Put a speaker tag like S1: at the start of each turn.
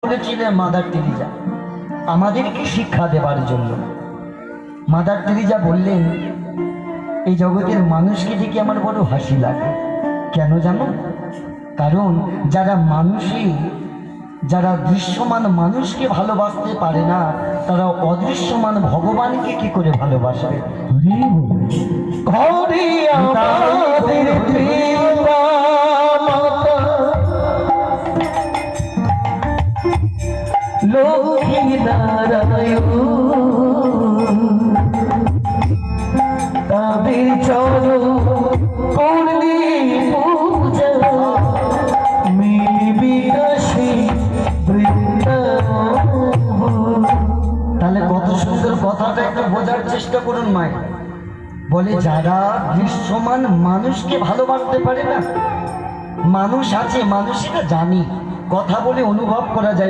S1: করেছিলেন mother Teresa আমাদেরকে শিক্ষা দেবার জন্য। মাদার টেরিজা বললেন, এই জগতের মানুষকে দেখে আমার বড় হাসি লাগে। কেন জানো? কারণ যারা দৃশ্যমান মানুষকে ভালোবাসতে পারে না, তারা অদৃশ্যমান ভগবানকে কি করে ভালোবাসবে?
S2: লক্ষ্মী নারায়ণ তাদের চরণ করলে পূজা মিলবি কাশী বৃন্দাবন।
S1: তাহলে কত সুন্দর কথাটা একটু বোঝার চেষ্টা করুন। মায়ের বলে, যারা দৃশ্যমান মানুষকে ভালোবাসতে পারে না, মানুষ আছে, মানুষটা জানি, কথা বলে অনুভব করা যায়।